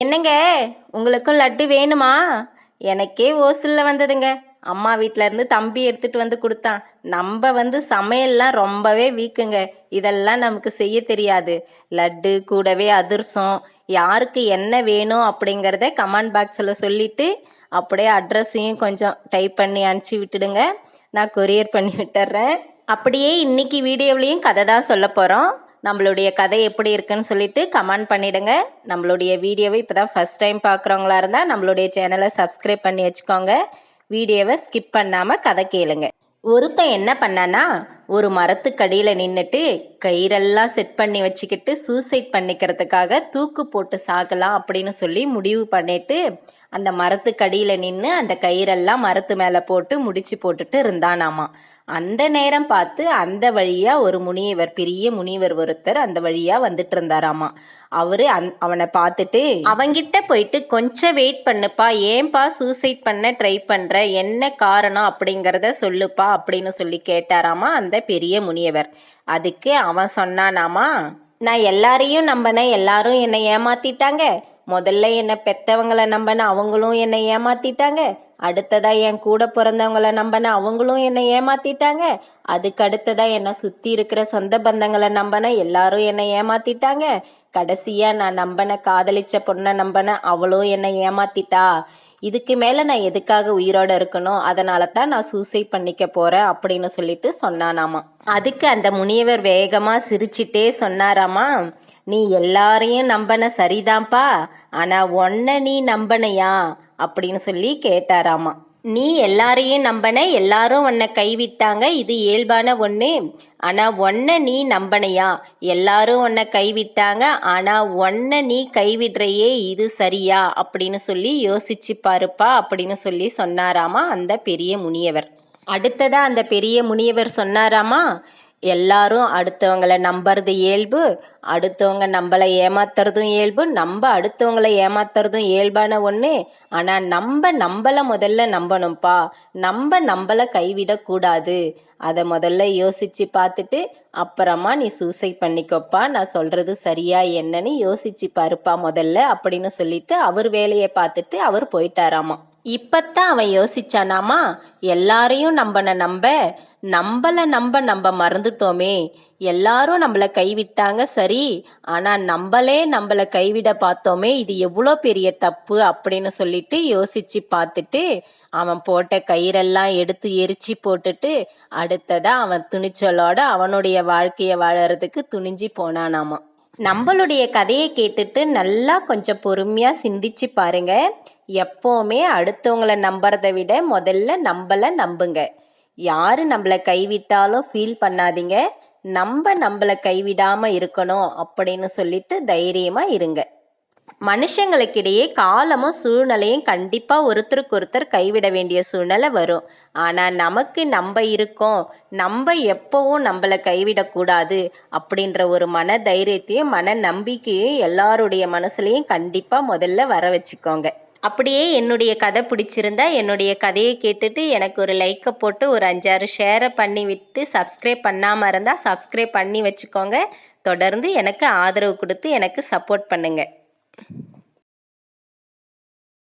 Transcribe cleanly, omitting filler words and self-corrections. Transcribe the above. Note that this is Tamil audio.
என்னங்க, உங்களுக்கும் லட்டு வேணுமா? எனக்கே ஓசில்ல வந்ததுங்க. அம்மா வீட்ல இருந்து தம்பி எடுத்துட்டு வந்து கொடுத்தான். நம்ம சமையல்லாம் ரொம்பவே வீக்குங்க. இதெல்லாம் நமக்கு செய்ய தெரியாது. லட்டு கூடவே அதிரசம், யாருக்கு என்ன வேணும் அப்படிங்கிறத கமெண்ட் பாக்ஸில் சொல்லிட்டு அப்படியே அட்ரஸையும் கொஞ்சம் டைப் பண்ணி அனுப்பிச்சி விட்டுடுங்க. நான் கொரியர் பண்ணி விட்டுறேன். அப்படியே இன்னைக்கு வீடியோவிலையும் கதை தான் சொல்ல போகிறோம். நம்மளுடைய கதை எப்படி இருக்குன்னு சொல்லிட்டு கமெண்ட் பண்ணிடுங்க. நம்மளுடைய வீடியோவை இப்போ தான் ஃபஸ்ட் டைம் பார்க்குறவங்களா இருந்தால் நம்மளுடைய சேனலை சப்ஸ்கிரைப் பண்ணி வச்சுக்கோங்க. வீடியோவை ஸ்கிப் பண்ணாமல் கதை கேளுங்க. ஒருத்தன் என்ன பண்ணானா, ஒரு மரத்துக்கடியில் நின்றுட்டு கயிறெல்லாம் செட் பண்ணி வச்சுக்கிட்டு சூசைட் பண்ணிக்கிறதுக்காக தூக்கு போட்டு சாகலாம் அப்படின்னு சொல்லி முடிவு பண்ணிட்டு அந்த மரத்துக்கடியில் நின்று அந்த கயிறெல்லாம் மரத்து மேலே போட்டு முடிச்சு போட்டுட்டு இருந்தானாமா. அந்த நேரம் பார்த்து அந்த வழியா ஒரு முனிவர், பெரிய முனிவர் ஒருத்தர் அந்த வழியா வந்துட்டு இருந்தாராமா. அவரு அவனை பார்த்துட்டு அவங்கிட்ட போயிட்டு கொஞ்சம் வெயிட் பண்ணுப்பா, ஏன்பா சூசைட் பண்ண ட்ரை பண்ற, என்ன காரணம் அப்படிங்கிறத சொல்லுப்பா அப்படின்னு சொல்லி கேட்டாராமா அந்த பெரிய முனிவர். அதுக்கு அவன் சொன்னானாமா, நான் எல்லாரையும் நம்பினேன், எல்லாரும் என்னை ஏமாத்திட்டாங்க. முதல்ல என்னை பெத்தவங்களை நம்பின அவங்களும் என்னை ஏமாத்திட்டாங்க. அடுத்ததா என் கூட பிறந்தவங்களை நம்பின அவங்களும் என்னை ஏமாத்திட்டாங்க. அதுக்கு அடுத்ததா என்னை சுற்றி இருக்கிற சொந்த பந்தங்களை நம்பின எல்லாரும் என்னை ஏமாத்திட்டாங்க. கடைசியாக நான் நம்பின காதலிச்ச பொண்ணை நம்பின அவளும் என்னை ஏமாத்திட்டா. இதுக்கு மேலே நான் எதுக்காக உயிரோடு இருக்கணும், அதனால தான் நான் சூசைட் பண்ணிக்க போகிறேன் அப்படின்னு சொல்லிட்டு சொன்னானாமா. அதுக்கு அந்த முனிவர் வேகமாக சிரிச்சிட்டே சொன்னாராமா, நீ எல்லாரையும் நம்பன சரிதான்ப்பா, ஆனால் உன்னை நீ நம்பனையா அப்படின்னு சொல்லி கேட்டாராமா. நீ எல்லாரையும் நம்பன, எல்லாரும் உன்னை கைவிட்டாங்க, இது இயல்பான ஒன்று. ஆனால் உன்னை நீ நம்பனையா, எல்லாரும் உன்னை கைவிட்டாங்க, ஆனால் உன்னை நீ கைவிடுறையே, இது சரியா அப்படின்னு சொல்லி யோசிச்சு பாருப்பா அப்படின்னு சொல்லி சொன்னாராமா அந்த பெரிய முனியவர். அடுத்ததா அந்த பெரிய முனியவர் சொன்னாராமா, எல்லாரும் அடுத்தவங்களை நம்புறது இயல்பு, அடுத்தவங்க நம்மளை ஏமாத்துறதும் இயல்பு, நம்ம அடுத்தவங்களை ஏமாத்துறதும் இயல்பான ஒன்று. ஆனால் நம்மளை முதல்ல நம்பணும்ப்பா, நம்மளை கைவிடக்கூடாது. அதை முதல்ல யோசித்து பார்த்துட்டு அப்புறமா நீ சூசைட் பண்ணிக்கோப்பா, நான் சொல்கிறது சரியா என்னன்னு யோசிச்சு பாருப்பா முதல்ல அப்படின்னு சொல்லிட்டு அவர் வேலையை பார்த்துட்டு அவர் போயிட்டாராமா. இப்பத்தான் அவன் யோசிச்சானாமா, எல்லாரையும் நம்மளை நம்ம மறந்துட்டோமே, எல்லாரும் நம்மளை கைவிட்டாங்க சரி, ஆனால் நம்மளை கைவிட பார்த்தோமே, இது எவ்வளோ பெரிய தப்பு அப்படின்னு சொல்லிட்டு யோசிச்சு பார்த்துட்டு அவன் போட்ட கயிறெல்லாம் எடுத்து எரிச்சு போட்டுட்டு அடுத்ததா அவன் துணிச்சலோட அவனுடைய வாழ்க்கையை வாழறதுக்கு துணிஞ்சு போனானாமா. நம்மளுடைய கதையை கேட்டுட்டு நல்லா கொஞ்சம் பொறுமையாக சிந்திச்சு பாருங்க. எப்போவுமே அடுத்தவங்களை நம்புறதை விட முதல்ல நம்மளை நம்புங்க. யார் நம்மளை கைவிட்டாலும் ஃபீல் பண்ணாதீங்க, நம்மளை கைவிடாமல் இருக்கணும் அப்படின்னு சொல்லிட்டு தைரியமாக இருங்க. மனுஷங்களுக்கிடையே காலமும் சூழ்நிலையும் கண்டிப்பாக ஒருத்தருக்கு ஒருத்தர் கைவிட வேண்டிய சூழ்நிலை வரும். ஆனால் நமக்கு நம்ம இருக்கோம், நம்ம எப்போவும் நம்மளை கைவிடக்கூடாது அப்படின்ற ஒரு மன தைரியத்தையும் மன நம்பிக்கையும் எல்லாருடைய மனசுலையும் கண்டிப்பாக முதல்ல வர வச்சுக்கோங்க. அப்படியே என்னுடைய கதை பிடிச்சிருந்தா என்னுடைய கதையை கேட்டுட்டு எனக்கு ஒரு லைக்கை போட்டு ஒரு 5-6 ஷேரை பண்ணி விட்டு சப்ஸ்கிரைப் பண்ணாமல் இருந்தால் சப்ஸ்கிரைப் பண்ணி வச்சுக்கோங்க. தொடர்ந்து எனக்கு ஆதரவு கொடுத்து எனக்கு சப்போர்ட் பண்ணுங்கள்.